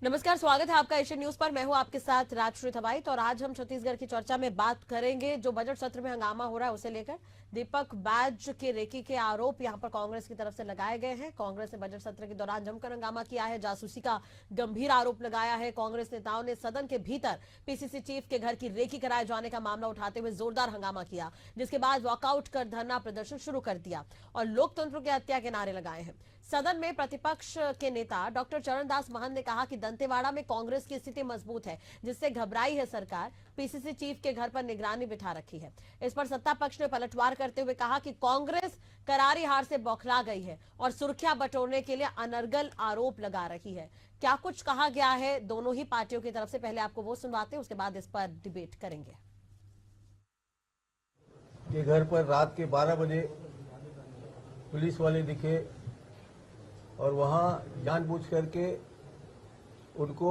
नमस्कार, स्वागत है आपका एशियन न्यूज पर। मैं हूं आपके साथ राजश्री थवाइत और आज हम छत्तीसगढ़ की चर्चा में बात करेंगे। जो बजट सत्र में हंगामा हो रहा है उसे लेकर दीपक बैज के रेकी के आरोप यहां पर कांग्रेस की तरफ से लगाए गए हैं। कांग्रेस ने बजट सत्र के दौरान जमकर हंगामा किया है, जासूसी का गंभीर आरोप लगाया है। कांग्रेस नेताओं ने सदन के भीतर पीसीसी चीफ के घर की रेकी कराए जाने का मामला उठाते हुए जोरदार हंगामा किया, जिसके बाद वॉकआउट कर धरना प्रदर्शन शुरू कर दिया और लोकतंत्र की हत्या के नारे लगाए हैं। सदन में प्रतिपक्ष के नेता डॉक्टर चरणदास महंत ने कहा कि दंतेवाड़ा में कांग्रेस की स्थिति मजबूत है, जिससे घबराई है सरकार। पीसीसी चीफ के घर पर निगरानी बिठा रखी है। इस पर सत्ता पक्ष ने पलटवार करते हुए कहा कि कांग्रेस करारी हार से बौखला गई है और सुर्खियां बटोरने के लिए अनर्गल आरोप लगा रही है। क्या कुछ कहा गया है दोनों ही पार्टियों की तरफ से, पहले आपको वो सुनवाते हैं, उसके बाद इस पर डिबेट करेंगे। के घर पर रात के 12 बजे पुलिस वाले दिखे और वहां जानबूझ करके उनको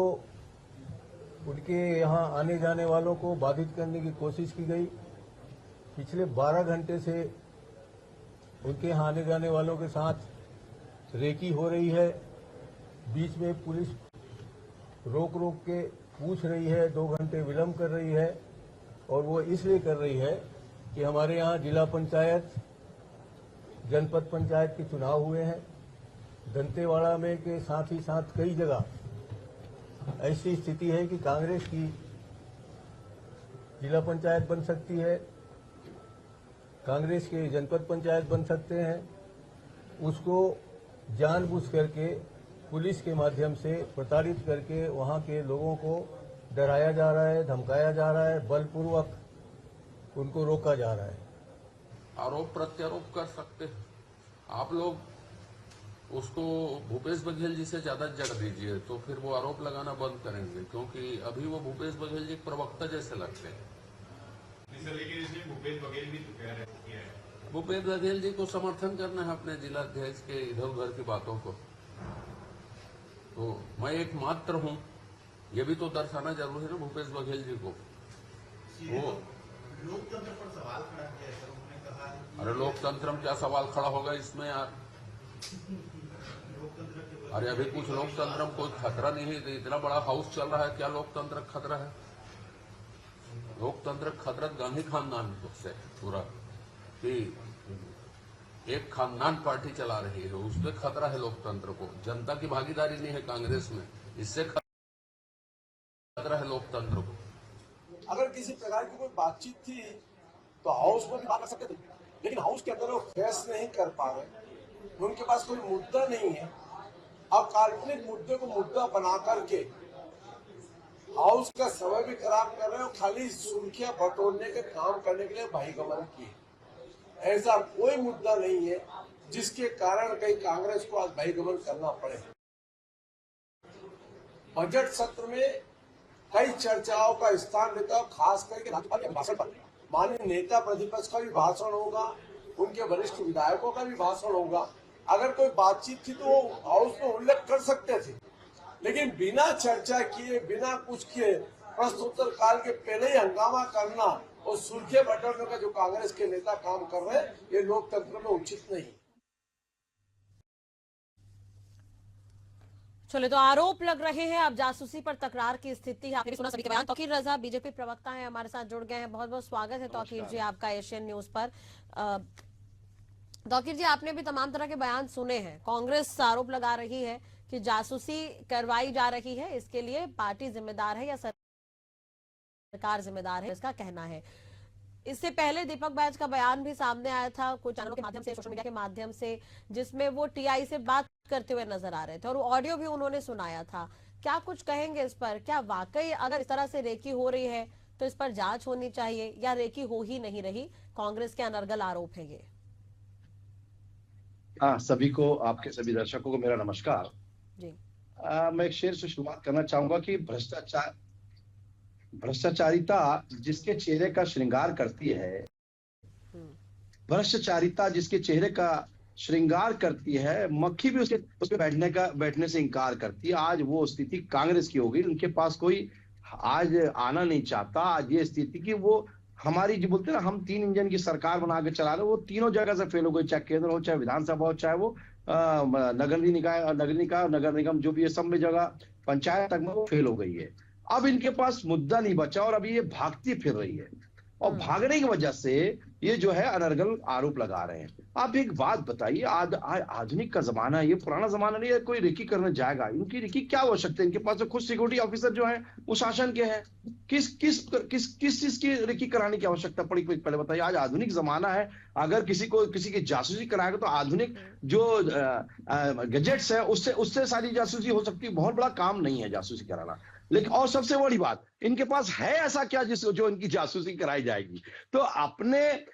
उनके यहाँ आने जाने वालों को बाधित करने की कोशिश की गई। पिछले 12 घंटे से उनके यहाँ आने जाने वालों के साथ रेकी हो रही है। बीच में पुलिस रोक रोक के पूछ रही है, 2 घंटे विलंब कर रही है और वो इसलिए कर रही है कि हमारे यहाँ जिला पंचायत, जनपद पंचायत के चुनाव हुए हैं। दंतेवाड़ा में के साथ ही साथ कई जगह ऐसी स्थिति है कि कांग्रेस की जिला पंचायत बन सकती है, कांग्रेस के जनपद पंचायत बन सकते हैं। उसको जानबूझ करके पुलिस के माध्यम से प्रताड़ित करके वहां के लोगों को डराया जा रहा है, धमकाया जा रहा है, बलपूर्वक उनको रोका जा रहा है। आरोप प्रत्यारोप कर सकते हैं आप लोग, उसको भूपेश बघेल जी से ज्यादा जग दीजिए तो फिर वो आरोप लगाना बंद करेंगे, क्योंकि अभी वो भूपेश बघेल जी प्रवक्ता जैसे लगते हैं। लेकिन इसमें भूपेश बघेल भी तो कह रहे हैं, भूपेश बघेल जी को समर्थन करना है अपने जिला अध्यक्ष के इधर उधर की बातों को। तो मैं एक मात्र हूं, ये भी तो दर्शाना जरूरी है ना भूपेश बघेल जी को। वो लोकतंत्र पर सवाल खड़ा किया सर, उन्होंने कहा अरे लोकतंत्र में क्या सवाल खड़ा होगा इसमें यार? अरे अभी कुछ लोकतंत्र में कोई खतरा नहीं है, इतना बड़ा हाउस चल रहा है, क्या लोकतंत्र खतरा है? लोकतंत्र खतरा गांधी खानदान से पूरा कि एक खानदान पार्टी चला रही है, उसमें खतरा है लोकतंत्र को। जनता की भागीदारी नहीं है कांग्रेस में, इससे खतरा है लोकतंत्र को। अगर किसी प्रकार की कोई बातचीत थी तो हाउस में भी बात कर सकते थे, लेकिन हाउस के अंदर वो फेस नहीं कर पा रहे, उनके पास कोई मुद्दा नहीं है। अब काल्पनिक मुद्दे को मुद्दा बना करके हाउस का समय भी खराब कर रहे हैं और खाली सुर्खियां बटोरने के काम करने के लिए बहिगमन किए। ऐसा कोई मुद्दा नहीं है जिसके कारण कहीं कांग्रेस को आज बहिगमन करना पड़े। बजट सत्र में कई चर्चाओं का स्थान लेता है, खास करके राज्यपाल के भाषण पर माननीय नेता प्रतिपक्ष का भी भाषण होगा, उनके वरिष्ठ विधायकों का भी भाषण होगा। अगर कोई बातचीत थी तो वो हाउस में उल्लेख कर सकते थे, लेकिन बिना चर्चा किए, बिना कुछ किए प्रश्नोत्तर काल के पहले ही हंगामा करना और सुर्खियां बटोरने का जो कांग्रेस के नेता काम कर रहे हैं, ये लोकतंत्र में उचित नहीं। चले, तो आरोप लग रहे हैं अब जासूसी पर तकरार की स्थिति है। आपने सुना सभी के बयान। तौकीर रजा बीजेपी प्रवक्ता हैं, हमारे साथ जुड़ गए हैं। बहुत बहुत स्वागत है तौकीर जी आपका एशियन न्यूज पर। तौकीर जी, आपने भी तमाम तरह के बयान सुने हैं। कांग्रेस आरोप लगा रही है कि जासूसी करवाई जा रही है, इसके लिए पार्टी जिम्मेदार है या सरकार जिम्मेदार है, इसका कहना है। इससे पहले दीपक बैज का बयान भी सामने आया था कुछ चैनलों के माध्यम से, सोशल मीडिया के माध्यम से, जिसमें वो टीआई से बात करते हुए नजर आ रहे थे और ऑडियो भी उन्होंने सुनाया था। क्या कुछ कहेंगे इस पर? क्या वाकई अगर इस तरह से रेकी हो रही है तो इस पर जांच होनी चाहिए या रेकी हो ही नहीं रही? कांग्रेस के अनर्गल आरोप है ये। हाँ, सभी को, आपके सभी दर्शकों को मेरा नमस्कार जी। मैं एक शेर से शुरुआत करना चाहूंगा कि भ्रष्टाचारिता जिसके चेहरे का श्रृंगार करती है, भ्रष्टाचारिता जिसके चेहरे का श्रृंगार करती है, मक्खी भी उसके बैठने से इंकार करती है। आज वो स्थिति कांग्रेस की हो गई। उनके पास कोई आज आना नहीं चाहता। आज ये स्थिति कि वो हमारी जो बोलते हैं ना, हम 3 इंजन की सरकार बना के चला रहे, वो तीनों जगह से फेल हो गई, चाहे केंद्र हो, चाहे विधानसभा हो, चाहे वो नगर निगम जो भी है, सब में जगह पंचायत तक में वो फेल हो गई है। अब इनके पास मुद्दा नहीं बचा और अभी ये भागती फिर रही है, और भागने की वजह से ये जो है अनर्गल आरोप लगा रहे हैं। आप एक बात बताइए, आधुनिक का जमाना है, ये पुराना जमाना नहीं है कोई रेकी करने जाएगा। इनकी रेकी क्या आवश्यकता है? इनके पास तो खुद सिक्योरिटी ऑफिसर जो है वो शासन के हैं। किस चीज की रेकी कराने की आवश्यकता पड़ी? पहले बताइए। आज आधुनिक जमाना है, अगर किसी की जासूसी कराएगा तो आधुनिक जो गैजेट्स है उससे सारी जासूसी हो सकती है। बहुत बड़ा काम नहीं है जासूसी कराना। लेकिन और सबसे बड़ी बात, इनके पास है ऐसा क्या जो इनकी जासूसी कराई जाएगी? तो अपने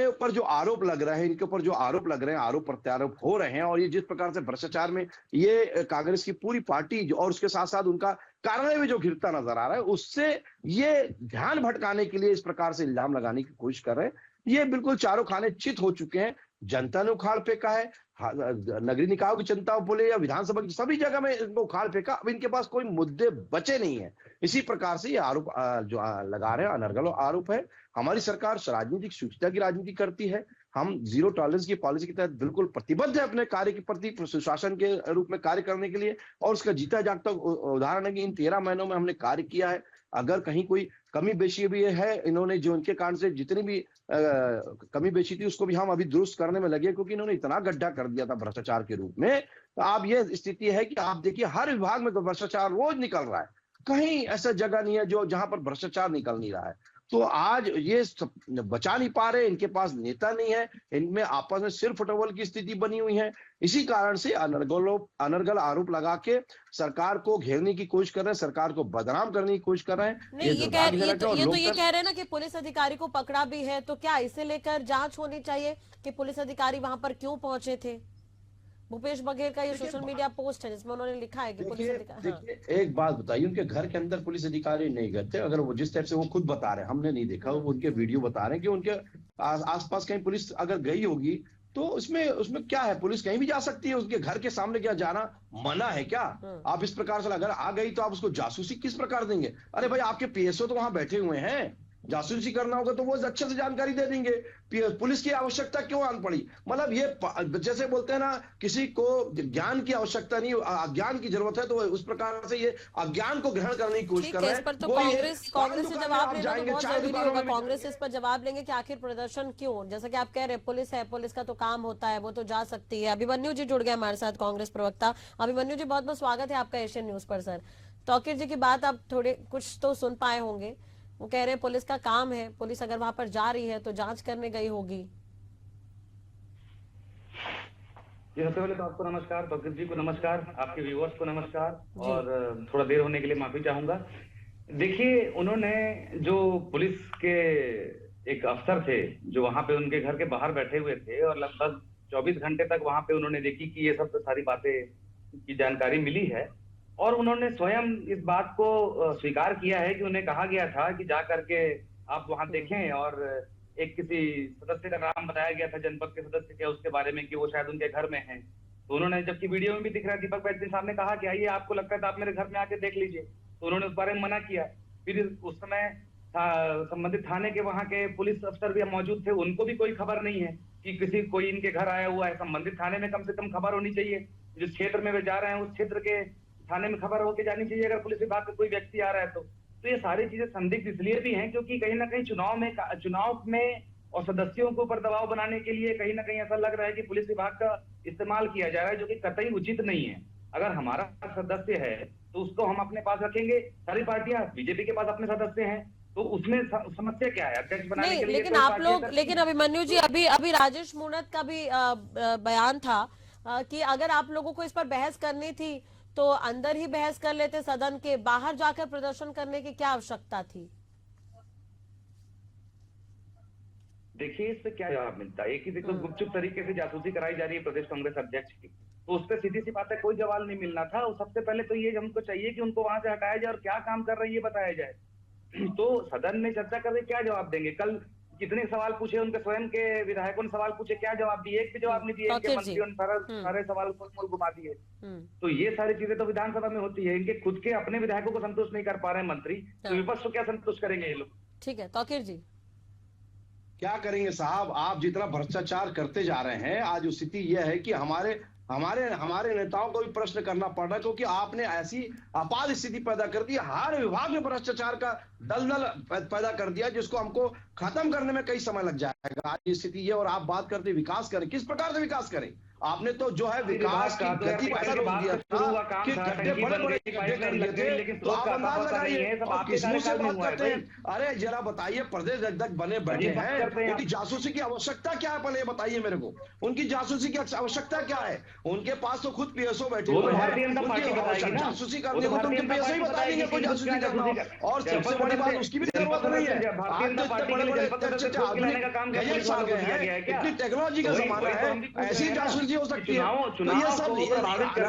ऊपर जो आरोप लग रहे हैं, इनके ऊपर जो आरोप लग रहे हैं, आरोप प्रत्यारोप हो रहे हैं, और ये जिस प्रकार से भ्रष्टाचार में ये कांग्रेस की पूरी पार्टी और उसके साथ साथ उनका कार्यालय में जो घिरता नजर आ रहा है, उससे ये ध्यान भटकाने के लिए इस प्रकार से इल्जाम लगाने की कोशिश कर रहे हैं। ये बिल्कुल चारों खाने चित हो चुके हैं। जनता ने उखाड़ फेंका है, नगरीय निकायों की जनता बोले या विधानसभा की, सभी जगह में इनको उखाड़ फेंका। अब इनके पास कोई मुद्दे बचे नहीं है। इसी प्रकार से ये आरोप जो लगा रहे हैं, अनर्गल आरोप है। हमारी सरकार राजनीतिक शुचिता की राजनीति करती है। हम जीरो टॉलरेंस की पॉलिसी के तहत बिल्कुल प्रतिबद्ध है अपने कार्य के प्रति, सुशासन के रूप में कार्य करने के लिए, और उसका जीता जागता उदाहरण है कि इन 13 महीनों में हमने कार्य किया है। अगर कहीं कोई कमी बेशी भी है, इन्होंने जो इनके कारण से जितनी भी कमी बेची थी उसको भी हम अभी दुरुस्त करने में लगे, क्योंकि इन्होंने इतना गड्ढा कर दिया था भ्रष्टाचार के रूप में। तो अब ये स्थिति है कि आप देखिए हर विभाग में तो भ्रष्टाचार रोज निकल रहा है, कहीं ऐसा जगह नहीं है जहां पर भ्रष्टाचार निकल नहीं रहा है। तो आज ये बचा नहीं पा रहे, इनके पास नेता नहीं है, इनमें आपस में सिर फुटबॉल की स्थिति बनी हुई है। इसी कारण से अनर्गल आरोप लगा के सरकार को घेरने की कोशिश कर रहे हैं, सरकार को बदनाम करने की कोशिश कर रहे हैं। नहीं, ये कह रहे हैं ना कि पुलिस अधिकारी को पकड़ा भी है, तो क्या इसे लेकर जांच होनी चाहिए कि पुलिस अधिकारी वहां पर क्यों पहुंचे थे? भूपेश बघेल का ये सोशल मीडिया पोस्ट है जिसमें उन्होंने लिखा है कि पुलिस अधिकारी। देखिए एक बात बताइए, उनके घर के अंदर पुलिस अधिकारी नहीं गए थे। अगर वो जिस टाइप से वो खुद बता रहे हैं, हमने नहीं देखा, वो उनके वीडियो बता रहे हैं कि उनके आसपास कहीं पुलिस अगर गई होगी तो उसमें क्या है? पुलिस कहीं भी जा सकती है, उसके घर के सामने क्या जाना मना है क्या? आप इस प्रकार से अगर आ गई तो आप उसको जासूसी किस प्रकार देंगे? अरे भाई, आपके पीएसओ तो वहां बैठे हुए हैं, जासूसी करना होगा तो वो अच्छे से जानकारी दे देंगे। पुलिस की आवश्यकता क्यों आन पड़ी? मतलब ये जैसे बोलते हैं ना, किसी को ज्ञान की आवश्यकता नहीं, अज्ञान की जरूरत है, तो उस प्रकार से ये अज्ञान को ग्रहण करने की कोशिश कर रहे हैं। इस पर तो कांग्रेस से जवाब लेना तो बहुत जरूरी होगा। कांग्रेस इस पर जवाब लेंगे कि आखिर प्रदर्शन क्यों? जैसा कि आप कह रहे हैं, पुलिस है, पुलिस का तो काम होता है, वो तो जा सकती है। अभिमन्यु जी जुड़ गए हमारे साथ, कांग्रेस प्रवक्ता। अभिमन्यु जी, बहुत बहुत स्वागत है आपका एशियन न्यूज पर। सर, तौकीर जी की बात आप थोड़े कुछ तो सुन पाए होंगे। वो कह रहे हैं पुलिस का काम है, पुलिस अगर वहां पर जा रही है तो जांच करने गई होगी। जी, सबसे पहले तो आपको नमस्कार, तौकीर जी को नमस्कार, आपके व्यूअर्स को नमस्कार, और थोड़ा देर होने के लिए माफी चाहूंगा। देखिए, उन्होंने जो पुलिस के एक अफसर थे जो वहां पे उनके घर के बाहर बैठे हुए थे, और लगभग 24 घंटे तक वहां पे उन्होंने देखी कि ये सब सारी बातें की जानकारी मिली है, और उन्होंने स्वयं इस बात को स्वीकार किया है कि उन्हें कहा गया था कि जा करके आप वहां देखें, और एक किसी सदस्य का नाम बताया गया था, जनपद के सदस्य के, उसके बारे में कि वो शायद उनके घर में हैं। तो उन्होंने, जबकि वीडियो में भी दिख रहा है, दीपक बैठने साहब ने कहा कि आइए, आपको लगता है तो आप मेरे घर में आके देख लीजिए। तो उन्होंने उस बारे में मना किया। फिर उस समय संबंधित थाने के वहां के पुलिस अफसर भी मौजूद थे, उनको भी कोई खबर नहीं है कि कोई इनके घर आया हुआ है। संबंधित थाने में कम से कम खबर होनी चाहिए, जिस क्षेत्र में वे जा रहे हैं उस क्षेत्र के थाने में खबर होके जानी चाहिए अगर पुलिस विभाग का कोई व्यक्ति आ रहा है तो ये सारी चीजें संदिग्ध इसलिए भी हैं क्योंकि कहीं ना कहीं चुनाव में और सदस्यों के ऊपर दबाव बनाने के लिए कहीं ना कहीं ऐसा लग रहा है कि पुलिस विभाग का इस्तेमाल किया जा रहा है, जो कि कतई उचित नहीं है। अगर हमारा सदस्य है तो उसको हम अपने पास रखेंगे। सारी पार्टियां, बीजेपी के पास अपने सदस्य हैं, तो उसमें समस्या क्या है? अध्यक्ष बनाने के लिए लेकिन आप लोग, लेकिन अभिमन्यु जी, अभी राजेश मूणत का भी बयान था कि अगर आप लोगों को इस पर बहस करनी थी तो अंदर ही बहस कर लेते, सदन के बाहर जाकर प्रदर्शन करने की क्या आवश्यकता थी? देखिए, इससे क्या जवाब मिलता है कि देखो, गुपचुप तरीके से जासूसी कराई जा रही है प्रदेश कांग्रेस अध्यक्ष की, तो उस पर सीधी सी बात है, कोई जवाब नहीं मिलना था। और सबसे पहले तो ये हमको चाहिए कि उनको वहां से हटाया जाए और क्या काम कर रही है बताया जाए। तो सदन में चर्चा करके क्या जवाब देंगे? कल कितने सवाल पूछे उनके स्वयं के विधायकों ने, सवाल पूछे, क्या जवाब दिए? एक भी जवाब नहीं दिए। इनके मंत्रियों ने सारे सवाल को घुमा दिए। तो ये सारी चीजें तो विधानसभा में होती है। इनके खुद के अपने विधायकों को संतुष्ट नहीं कर पा रहे हैं मंत्री, तो विपक्ष को क्या संतुष्ट करेंगे ये लोग? ठीक है, तौकीर जी क्या करेंगे साहब? आप जितना भ्रष्टाचार करते जा रहे हैं, आज स्थिति यह है कि हमारे हमारे हमारे नेताओं को भी प्रश्न करना पड़ रहा है, क्योंकि आपने ऐसी आपात स्थिति पैदा कर दी, हर विभाग में भ्रष्टाचार का दलदल पैदा कर दिया, जिसको हमको खत्म करने में कई समय लग जाएगा। आज की स्थिति ये, और आप बात करते विकास करें, किस प्रकार से विकास करें? आपने तो जो है विकास की गति को ऐसा रोक दिया था कि गड्ढे बड़े बड़े गड्ढे कर दिए थे। तो आप अंदाज लगाइए, आप किस मुंह से बात करते हैं? अरे जरा बताइए, प्रदेश अध्यक्ष बने बैठे हैं, उनकी जासूसी की आवश्यकता क्या है? पहले बताइए मेरे को, उनकी जासूसी की आवश्यकता क्या है? उनके पास तो खुद पीएसओ बैठे हुए हैं, जासूसी करनी हो तो उनके पीएसओ ही बता देंगे कोई जासूसी करना हो। और सबसे बड़ी बात, उसकी भी जरूरत नहीं है। आज तो इतने बड़े बड़े अध्यक्ष गैजेट्स आ गए हैं, इतनी टेक्नोलॉजी का जमाना है, ऐसी जासूसी हो सकती है। तो ये सब आरोप है,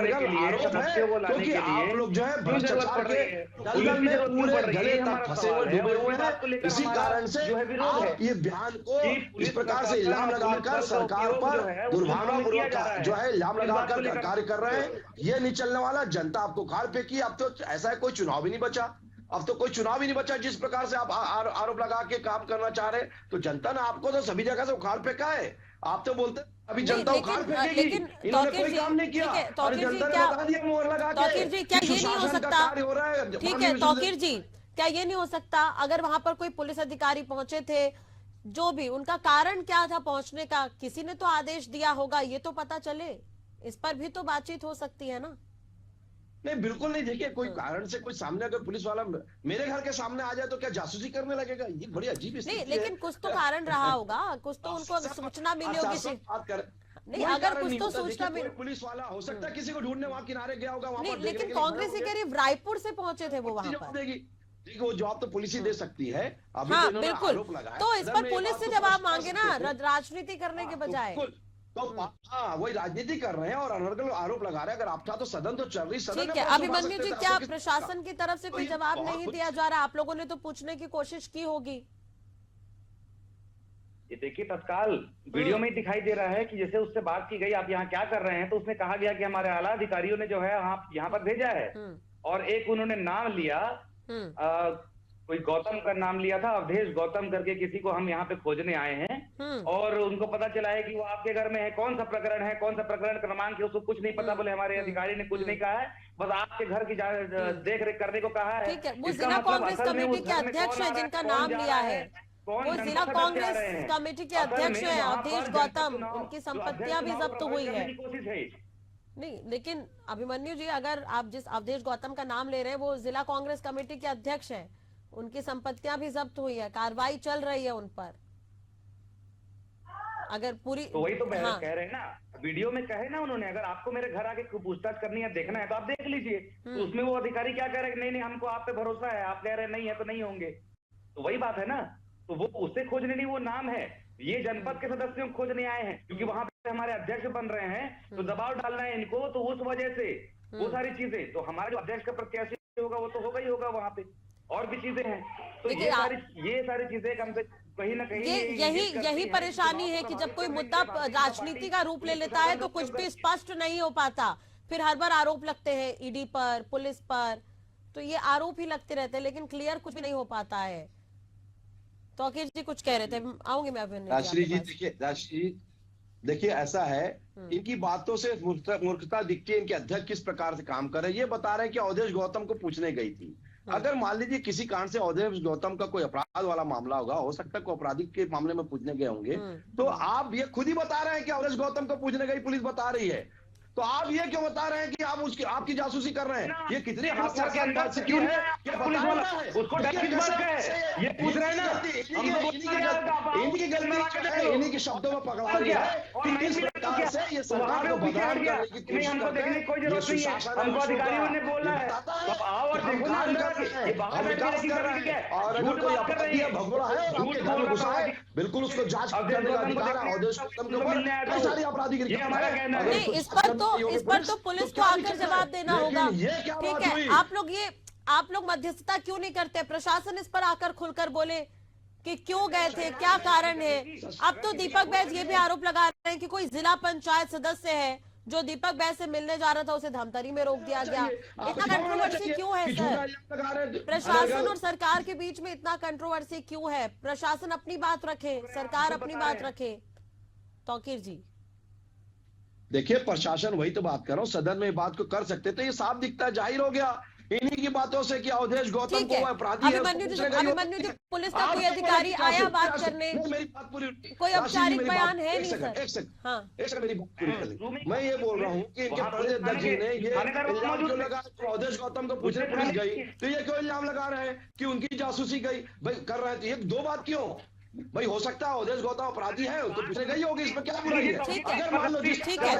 क्योंकि आप लोग जो है भ्रष्टाचार के दलदल में पूरे गले तक फंसे हुए, डूबे हुए हैं। इसी कारण से आप ये बयान को इस प्रकार से इल्जाम लगाकर सरकार पर दुर्भावनापूर्वक जो है इल्जाम लगाकर कार्य कर रहे हैं। ये नहीं चलने वाला। जनता आपको खाल फेंकी। अब तो ऐसा है, कोई चुनाव ही नहीं बचा। अब तो कोई चुनाव ही नहीं बचा। जिस प्रकार से आप आरोप लगा के काम करना चाह रहे हैं, तो जनता ने आपको तो सभी जगह से उखाड़ फेंका है। आप तो बोलते अभी जनता उखाड़ फेंकेगी, इन्होंने कोई काम नहीं किया और जनता ने बता दिया मोहर लगा के। तौकीर जी, क्या ये नहीं हो सकता? हो रहा है, ठीक है तौकीर जी, क्या ये नहीं हो सकता अगर वहां पर कोई पुलिस अधिकारी पहुंचे थे, जो भी उनका कारण क्या था पहुंचने का, किसी ने तो आदेश दिया होगा, ये तो पता चले। इस पर भी तो बातचीत हो सकती है ना? नहीं, बिल्कुल नहीं। देखिए, कोई कारण से कोई सामने अगर पुलिस वाला मेरे घर के सामने आ जाए तो क्या जासूसी करने लगेगा? ये बड़ी अजीब स्थिति है। नहीं, लेकिन कुछ तो कारण रहा होगा, कुछ तो उनको सूचना मिली होगी। नहीं, अगर कुछ तो सूचना मिली, पुलिस वाला हो सकता है किसी को ढूंढने वहां किनारे गया होगा, वहां पर लेकिन कांग्रेस ही कह रही रायपुर से पहुंचे थे वो वहां पर। ठीक है, वो जवाब तो पुलिस ही दे सकती है। अभी हाँ, तो इन्होंने बिल्कुल। आरोप लगाया। तो इस पर पुलिस से जवाब मांगे ना, राजनीति करने के बजाय। तो हाँ, वही राजनीति कर रहे हैं और अनर्गल आरोप लगा रहे हैं। अगर आप था तो सदन तो चल रही, सदन ठीक है अभिमन्यु जी, क्या प्रशासन की तरफ से कोई जवाब नहीं दिया जा रहा? आप लोगों ने तो पूछने की कोशिश की होगी। ये देखिए, तत्काल वीडियो में ही दिखाई दे रहा है कि जैसे उससे बात की गई, आप यहाँ क्या कर रहे हैं, तो उसने कहा गया कि हमारे आला अधिकारियों ने जो है यहाँ पर भेजा है। और एक उन्होंने नाम लिया, कोई गौतम का नाम लिया था, अवधेश गौतम करके किसी को हम यहाँ पे खोजने आए हैं। और उनको पता चला है कि वो आपके घर में है। कौन सा प्रकरण है, कौन सा प्रकरण क्रमांक है, उसको कुछ नहीं पता। बोले हमारे अधिकारी ने कुछ नहीं कहा है, बस आपके घर की देख रेख करने को कहा है। ठीक है, वो जिला कांग्रेस कमेटी के अध्यक्ष है जिनका नाम लिया है, वो जिला कांग्रेस कमेटी के अध्यक्ष है अवधेश गौतम। उनकी संपत्तियां भी जब्त हुई है। नहीं, लेकिन अभिमन्यु जी, अगर आप जिस अवधेश गौतम का नाम ले रहे हैं वो जिला कांग्रेस कमेटी के अध्यक्ष है, उनकी संपत्तियां भी जब्त हुई है, कार्रवाई चल रही है उन पर। अगर पूरी तो वही तो कह रहे हैं ना, वीडियो में कहे ना उन्होंने, अगर आपको मेरे घर आके पूछताछ करनी है, देखना है तो आप देख लीजिए। तो उसमें वो अधिकारी क्या कह रहे हैं, नहीं नहीं हमको आप पे भरोसा है, आप कह रहे हैं नहीं है तो नहीं होंगे। तो वही बात है ना, तो वो उससे खोजने नहीं, वो नाम है। ये जनपद के सदस्यों को खोजने आए हैं, क्योंकि वहां पे हमारे अध्यक्ष बन रहे हैं, तो दबाव डालना है इनको। तो उस वजह से वो सारी चीजें, तो हमारा जो अध्यक्ष का प्रत्याशी होगा वो तो होगा ही होगा वहां पे, और भी चीजें हैं। तो ये सारी चीजें कम से कहीं ना कहीं यही परेशानी है कि जब कोई मुद्दा राजनीति का रूप ले लेता है तो कुछ भी स्पष्ट नहीं हो पाता, फिर हर बार आरोप लगते हैं ईडी पर, पुलिस पर, तो ये आरोप ही लगते रहते हैं, लेकिन क्लियर कुछ भी नहीं हो पाता है। तो अखिल जी कुछ कह रहे थे, आऊंगी मैं अभिमन्यु। राजश्री जी देखिए, ऐसा है, इनकी बातों से मूर्खता दिखती है। इनके अध्यक्ष किस प्रकार से काम कर रहे हैं, ये बता रहे हैं कि अवधेश गौतम को पूछने गई थी। अगर मान लीजिए किसी कारण से अवधेश गौतम का कोई अपराध वाला मामला होगा, हो सकता है कोई आपराधिक के मामले में पूछने गए होंगे, तो आप ये खुद ही बता रहे हैं कि अवधेश गौतम को पूछने गई पुलिस बता रही है, तो आप ये क्यों बता रहे हैं कि आप आपकी जासूसी कर रहे हैं? ये कितनी हास्यास्पद बात से क्यों है? पुलिस वाला उसको डर किस बात का है? ये पूछ रहे हैं ना, इन्हीं के शब्दों में पकड़ा रही है कि किस प्रकार से ये सरकार को बदनाम करने की कोशिश हमको देखने की कोई जरूरत नहीं है, हमको अधिकारियों ने बोला है, अब आओ और देखो ना और अगर कोई अपराधी है, भगोड़ा है, आपके घर में घुसा है, बिल्कुल उसको जांच करने का अधिकार है। अवधेश गौतम के ऊपर कई सारी आपराधिक नहीं, इस पर तो पुलिस को आकर जवाब देना होगा। ठीक है, आप लोग मध्यस्थता क्यों नहीं करते? प्रशासन इस पर आकर खुलकर बोले कि क्यों गए थे, क्या कारण है। अब तो दीपक बैज ये भी आरोप लगा रहे हैं कि कोई जिला पंचायत सदस्य है जो दीपक बैज से मिलने जा रहा था, उसे धमतरी में रोक दिया गया। इतना कंट्रोवर्सी क्यों है सर? प्रशासन और सरकार के बीच में इतना कंट्रोवर्सी क्यों है? प्रशासन अपनी बात रखे, सरकार अपनी बात रखे। तौकीर जी, देखिए प्रशासन, वही तो बात कर रहा हूँ, सदन में बात को कर सकते थे, ये साफ दिखता है, जाहिर हो गया इन्हीं की बातों से कि अवधेश गौतम ठीक को है वो अपराधी है। अभिमन्यु जी, पुलिस का कोई अधिकारी आया बात करने? मेरी बात पूरी, कोई औपचारिक बयान है एक नहीं सेकंड, सर? एक सेकंड, हाँ एक सेकंड, मेरी बात पूरी कर ली। मैं ये बोल रहा हूँ कि इनके प्रदेश अध्यक्ष जी ने ये इल्जाम क्यों लगा, तो अवधेश गौतम को पूछने पुलिस गई, तो ये क्यों इल्जाम लगा रहे हैं कि उनकी जासूसी गई भाई कर रहे थे? ये दो बात क्यों भाई? हो सकता है अवधेश गौतम अपराधी है तो पूछने गई होगी, इसमें क्या बुराई है? ठीक है, अगर मान लो ठीक है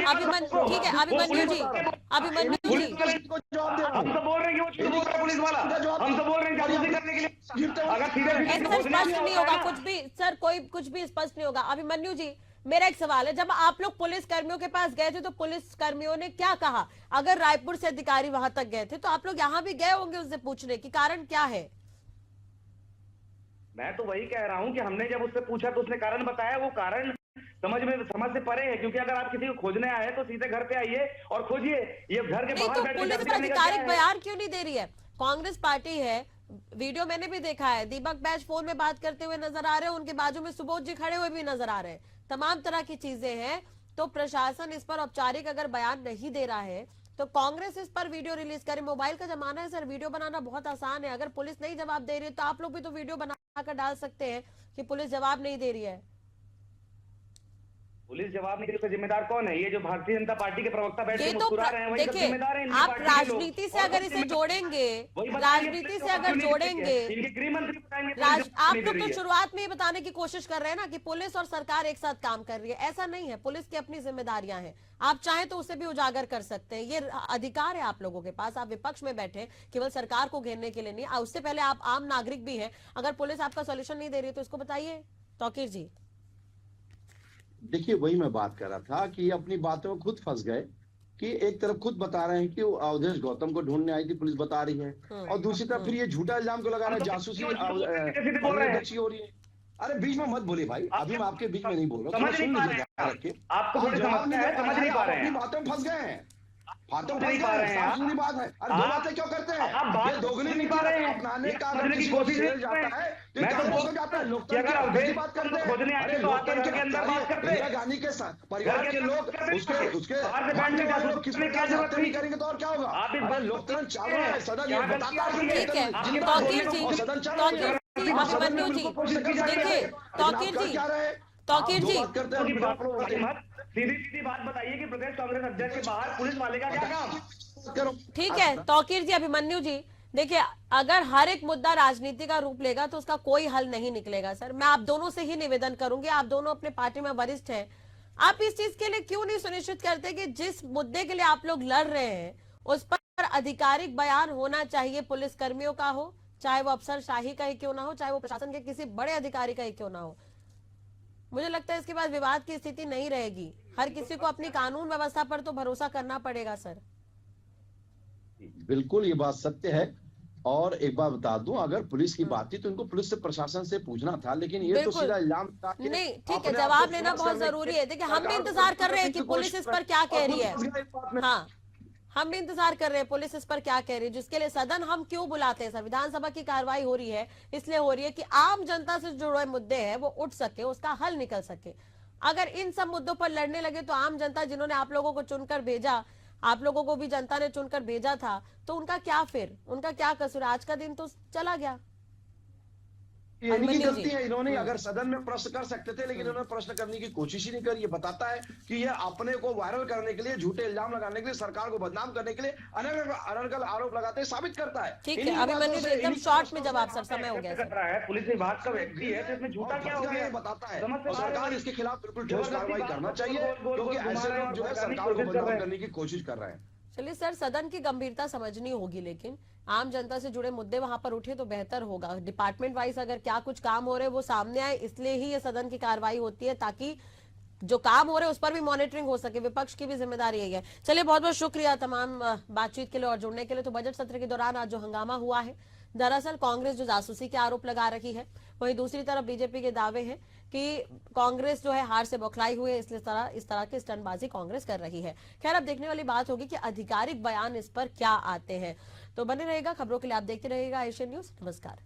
अभिमन्यु जी, अभिमन्यु जी, को जवाब दे रहा हम तो बोल रहे हैं कि वो झूठ बोल रहा है पुलिस वाला, हम तो बोल रहे हैं जासूसी करने के लिए अगर सीधे ऐसा स्पष्ट नहीं होगा कुछ भी सर, कोई कुछ भी स्पष्ट नहीं होगा। अभिमन्यु जी, मेरा एक सवाल है, जब आप लोग पुलिस कर्मियों के पास गए थे तो पुलिस कर्मियों ने क्या कहा? अगर रायपुर से अधिकारी वहां तक गए थे तो आप लोग यहाँ भी गए होंगे उससे पूछने की कारण क्या है? मैं तो वही कह रहा हूं कि हमने जब उससे पूछा तो उसने कारण बताया, वो कारण समझ से परे है, क्योंकि अगर आप किसी को खोजने आए तो सीधे घर पे आइए और खोजिए, ये घर के नहीं बाहर तो बैठ के पुलिस करने का आधिकारिक क्या है? बयान क्यों नहीं दे रही है? कांग्रेस पार्टी है, वीडियो मैंने भी देखा है, दीपक बैज फोन में बात करते हुए नजर आ रहे हैं, उनके बाजू में सुबोध जी खड़े हुए भी नजर आ रहे हैं, तमाम तरह की चीजें हैं। तो प्रशासन इस पर औपचारिक अगर बयान नहीं दे रहा है तो कांग्रेस इस पर वीडियो रिलीज करे। मोबाइल का जमाना है सर, वीडियो बनाना बहुत आसान है। अगर पुलिस नहीं जवाब दे रही है तो आप लोग भी तो वीडियो बनाकर डाल सकते हैं कि पुलिस जवाब नहीं दे रही है। पुलिस जवाब नहीं दे रही, उसका जिम्मेदार कौन है? ये जो भारतीय जनता पार्टी के प्रवक्ता बैठ के ये तो मुस्कुरा रहे हैं वही सब देखिए, जिम्मेदार हैं इनकी आप पार्टी के लोग। राजनीति से और अगर सब इसे जिम्मेदार- जोड़ेंगे, वही बताइए, राजनीति से पुलिस अगर क्यों नहीं देती है? जोड़ेंगे, इनके गृह मंत्री बताएंगे पुलिस आप जवाब नहीं दे लोग रही तो है। शुरुआत में ही बताने की कोशिश कर रहे हैं ना कि पुलिस और सरकार एक साथ काम कर रही है। ऐसा नहीं है, पुलिस की अपनी जिम्मेदारियां हैं, आप चाहें तो उसे भी उजागर कर सकते हैं, ये अधिकार है आप लोगों के पास। आप विपक्ष में बैठे केवल सरकार को घेरने के लिए नहीं, उससे पहले आप आम नागरिक भी हैं। अगर पुलिस आपका सोल्यूशन नहीं दे रही तो इसको बताइए तौकीर जी। देखिए वही मैं बात कर रहा था कि ये अपनी बातों में खुद फंस गए कि एक तरफ खुद बता रहे हैं कि वो अवधेश गौतम को ढूंढने आई थी, पुलिस बता रही है, और दूसरी तरफ फिर ये झूठा इल्जाम को लगा रहा है, जासूसी अध्यक्ष हो रही है। अरे बीच में मत बोलिए भाई, अभी मैं आपके बीच में नहीं बोल रहा, समझ नहीं पा रहे हैं रखिए, आपको थोड़ी समस्या है, समझ नहीं पा रहे हैं, बातों में फंस गए हैं, बातों में नहीं पा रहे हैं साफ बात है। अरे दो बातें क्यों करते हैं? आप बात ये दोगुनी नहीं पा रहे हैं, अपनाने का समझने की कोशिश नहीं कर रहे हैं। मैं तो बोल जाता है लोग कि अगर अवधेश बात करते हैं खोजने आते तो आते घर के अंदर बात करते हैं, गांधी के साथ परिवार के लोग उसके बाहर से बैठ के लोग किस प्रकार से हत्या नहीं करेंगे तो और क्या होगा? आप इस बात लोकतंत्र चल रहा है, सदन ये बताता है, ठीक है तौकीर जी, सदन चल रहा है, अभिमन्यु जी, देखिए तौकीर जी, सीधी सीधी बात बताइए कि प्रदेश कांग्रेस अध्यक्ष के बाहर पुलिस वाले का क्या काम? ठीक है तौकीर जी, अभिमन्यु जी, देखिए अगर हर एक मुद्दा राजनीति का रूप लेगा तो उसका कोई हल नहीं निकलेगा सर। मैं आप दोनों से ही निवेदन करूंगी, आप दोनों अपने पार्टी में वरिष्ठ हैं, आप इस चीज के लिए क्यों नहीं सुनिश्चित करते कि जिस मुद्दे के लिए आप लोग लड़ रहे हैं उस पर आधिकारिक बयान होना चाहिए, पुलिस कर्मियों का हो, चाहे वो अफसरशाही का ही क्यों ना हो, चाहे वो प्रशासन के किसी बड़े अधिकारी का ही क्यों ना हो। मुझे लगता है इसके बाद विवाद की स्थिति नहीं रहेगी। हर किसी को अपनी कानून व्यवस्था पर तो भरोसा करना पड़ेगा सर। बिल्कुल ये बात सत्य है। और एक बात बता दूं, अगर पुलिस की बात थी तो इनको पुलिस से प्रशासन से पूछना था, लेकिन ये तो सीधा इल्जाम था। नहीं ठीक है, जवाब लेना बहुत जरूरी है। देखिए हम भी इंतजार कर रहे हैं कि पुलिस इस पर क्या कह रही है। हाँ, हम भी इंतजार कर रहे हैं पुलिस इस पर क्या कह रही है, जिसके लिए सदन हम क्यों बुलाते हैं सर। विधानसभा की कार्रवाई हो रही है, इसलिए हो रही है कि आम जनता से जुड़े मुद्दे हैं वो उठ सके, उसका हल निकल सके। अगर इन सब मुद्दों पर लड़ने लगे तो आम जनता जिन्होंने आप लोगों को चुनकर भेजा, आप लोगों को भी जनता ने चुनकर भेजा था, तो उनका क्या, फिर उनका क्या कसूर? आज का दिन तो चला गया। ये इनकी गलती है, इन्होंने अगर सदन में प्रश्न कर सकते थे लेकिन इन्होंने प्रश्न करने की कोशिश ही नहीं करी। ये बताता है कि ये अपने को वायरल करने के लिए, झूठे इल्जाम लगाने के लिए, सरकार को बदनाम करने के लिए अनर्गल आरोप लगाते साबित करता है। ठीक है, अभिमन्यु जी एकदम शॉर्ट में जवाब सर, समय हो गया कर रहा है, पुलिस विभाग का व्यक्ति है तो इसमें झूठा क्या हो गया बताता है। और सरकार इसके खिलाफ बिल्कुल ठोस कार्रवाई करना चाहिए, क्योंकि ऐसे लोग जो है सरकार को बदनाम करने की कोशिश कर रहे हैं। चलिए सर, सदन की गंभीरता समझनी होगी, लेकिन आम जनता से जुड़े मुद्दे वहां पर उठे तो बेहतर होगा। डिपार्टमेंट वाइज अगर क्या कुछ काम हो रहे हैं वो सामने आए, इसलिए ही ये सदन की कार्रवाई होती है, ताकि जो काम हो रहे हैं उस पर भी मॉनिटरिंग हो सके। विपक्ष की भी जिम्मेदारी यही है। चलिए बहुत बहुत शुक्रिया तमाम बातचीत के लिए और जुड़ने के लिए। तो बजट सत्र के दौरान आज जो हंगामा हुआ है, दरअसल कांग्रेस जो जासूसी के आरोप लगा रही है, वहीं दूसरी तरफ बीजेपी के दावे हैं कि कांग्रेस जो है हार से बौखलाई हुई है, इसलिए इस तरह की स्टंटबाजी कांग्रेस कर रही है। खैर अब देखने वाली बात होगी कि आधिकारिक बयान इस पर क्या आते हैं। तो बने रहेगा खबरों के लिए, आप देखते रहिएगा एशियन न्यूज। नमस्कार।